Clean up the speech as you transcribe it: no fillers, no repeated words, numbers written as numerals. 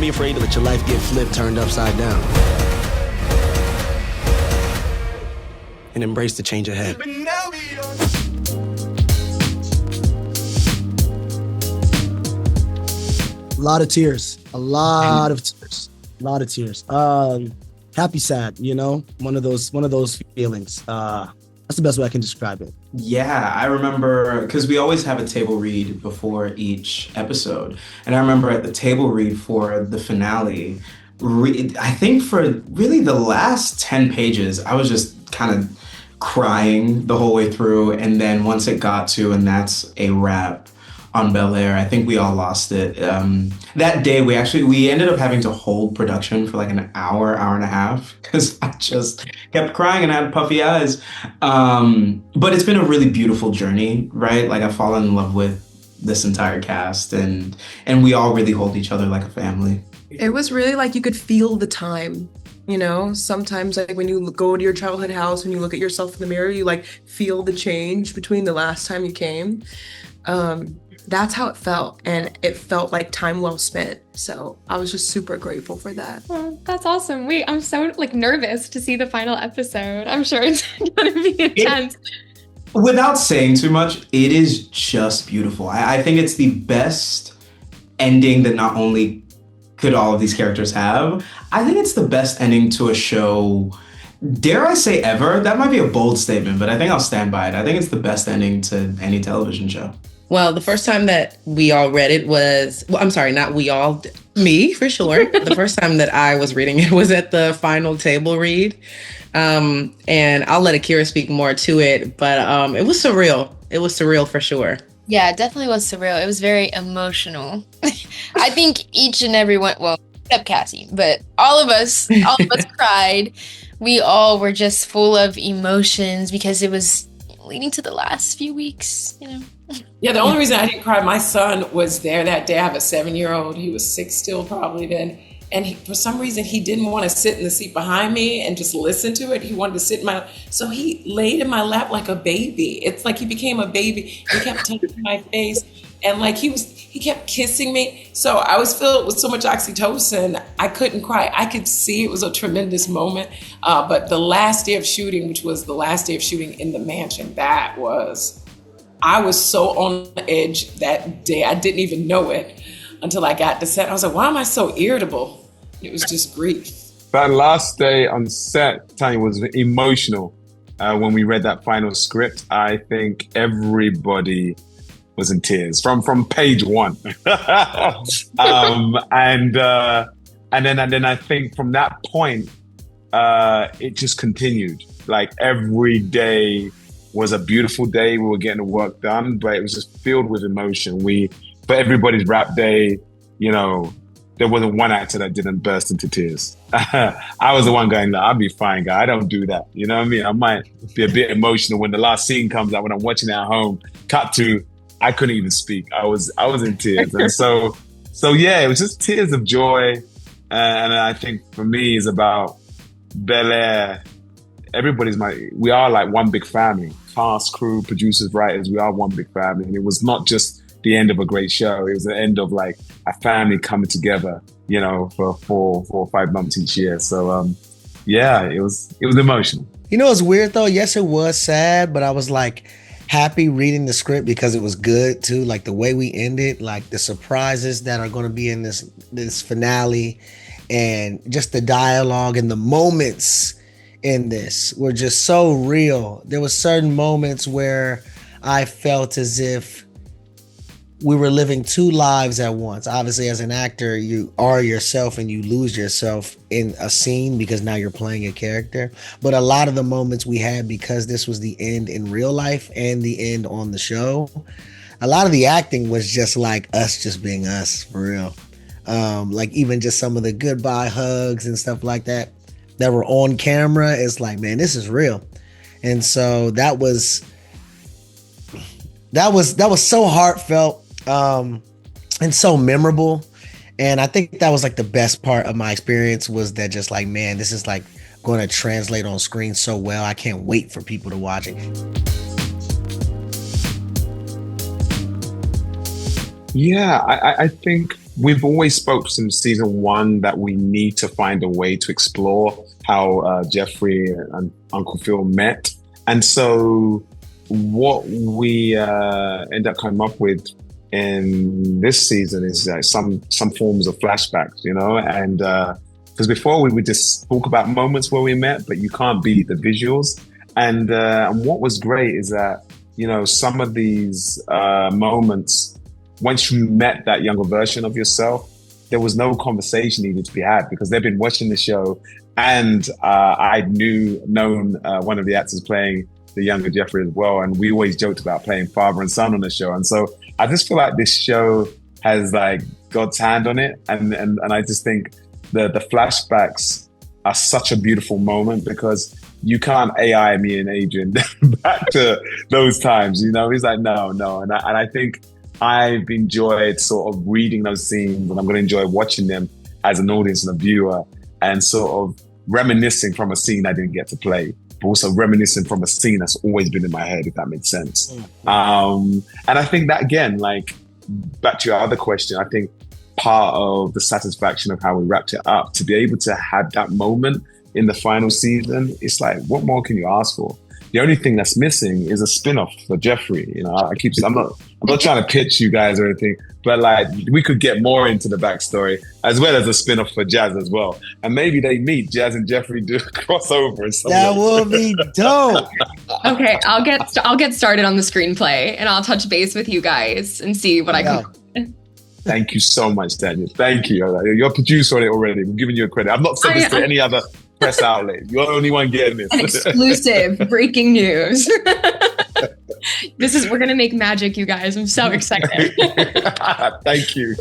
be afraid to let your life get flipped, turned upside down. And embrace the change ahead. A lot of tears. A lot of tears. Happy, sad, you know? One of those feelings. That's the best way I can describe it. Yeah, I remember, because we always have a table read before each episode. And I remember at the table read for the finale, I think for really the last 10 pages, I was just kind of crying the whole way through. And then once it got to, and that's a wrap on BEL-AIR, I think we all lost it. That day, we ended up having to hold production for like an hour and a half, because I just kept crying and I had puffy eyes. But it's been a really beautiful journey, right? Like, I've fallen in love with this entire cast, and we all really hold each other like a family. It was really like you could feel the time. You know, sometimes like when you go to your childhood house and you look at yourself in the mirror, you like feel the change between the last time you came. That's how it felt, and it felt like time well spent. So I was just super grateful for that. Oh, that's awesome. I'm so like nervous to see the final episode. I'm sure it's gonna be intense. Without saying too much, it is just beautiful. I think it's the best ending that not only could all of these characters have, I think it's the best ending to a show, dare I say ever? That might be a bold statement, but I think I'll stand by it. I think it's the best ending to any television show. Well, the first time that we all read it was, well, I'm sorry, not we all, me for sure. The first time that I was reading it was at the final table read. And I'll let Akira speak more to it, but it was surreal. It was surreal for sure. Yeah, it definitely was surreal. It was very emotional. I think each and every one, well, except Cassie, but all of us cried. We all were just full of emotions because it was leading to the last few weeks, you know. Yeah, the only reason I didn't cry, my son was there that day. I have a 7-year-old. He was 6 still probably then. And for some reason, he didn't want to sit in the seat behind me and just listen to it. He wanted to sit in my, so he laid in my lap like a baby. It's like he became a baby. He kept touching my face, and like he kept kissing me. So I was filled with so much oxytocin, I couldn't cry. I could see it was a tremendous moment. But the last day of shooting, which was the last day of shooting in the mansion, I was so on the edge that day. I didn't even know it until I got to set. I was like, why am I so irritable? It was just grief. That last day on set, Tanya, was emotional. When we read that final script, I think everybody was in tears from page one. And then I think from that point, it just continued. Like every day was a beautiful day. We were getting the work done, but it was just filled with emotion. For everybody's rap day, you know, there wasn't one actor that didn't burst into tears. I was the one going, no, I'll be fine, guy. I don't do that. You know what I mean? I might be a bit emotional when the last scene comes out, when I'm watching it at home. Cut to, I couldn't even speak. I was in tears. And so yeah, it was just tears of joy. And I think for me, it's about BEL-AIR. We are like one big family. Cast, crew, producers, writers, we are one big family. And it was not just the end of a great show. It was the end of like a family coming together, you know, for 4 or 5 months each year. So yeah, it was emotional. You know, it's weird though. Yes, it was sad, but I was like happy reading the script because it was good too. Like the way we ended, like the surprises that are going to be in this finale, and just the dialogue and the moments in this were just so real. There were certain moments where I felt as if we were living 2 lives at once. Obviously, as an actor, you are yourself and you lose yourself in a scene because now you're playing a character. But a lot of the moments we had, because this was the end in real life and the end on the show, a lot of the acting was just like us just being us, for real. Like even just some of the goodbye hugs and stuff like that were on camera. It's like, man, this is real. And so that was so heartfelt. And so memorable. And I think that was like the best part of my experience, was that just like, man, this is like going to translate on screen so well. I can't wait for people to watch it. Yeah, I think we've always spoke since season 1 that we need to find a way to explore how Jeffrey and Uncle Phil met. And so what we end up coming up with in this season is some forms of flashbacks, you know, and because before we would just talk about moments where we met, but you can't beat the visuals. And what was great is that, you know, some of these moments, once you met that younger version of yourself, there was no conversation needed to be had because they've been watching the show, and I'd known one of the actors playing the younger Jeffrey as well, and we always joked about playing father and son on the show. And so I just feel like this show has like God's hand on it, and I just think the flashbacks are such a beautiful moment because you can't AI me and Adrian back to those times, you know. He's like, no, and I think I've enjoyed sort of reading those scenes, and I'm going to enjoy watching them as an audience and a viewer, and sort of reminiscing from a scene I didn't get to play, but also reminiscing from a scene that's always been in my head, if that makes sense. And I think that, again, like, back to your other question, I think part of the satisfaction of how we wrapped it up, to be able to have that moment in the final season, it's like, what more can you ask for? The only thing that's missing is a spin-off for Jeffrey. You know, I'm not trying to pitch you guys or anything, but like, we could get more into the backstory as well as a spin-off for Jazz as well. And maybe they meet, Jazz and Jeffrey do a crossover or something. That would be dope. Okay, I'll get started on the screenplay and I'll touch base with you guys and see what I can. Thank you so much, Daniel. Thank you. You're a producer on it already. I'm giving you a credit. I've not said this to any other press outlet. You're the only one getting this. Exclusive breaking news. We're gonna make magic, you guys. I'm so excited. Thank you.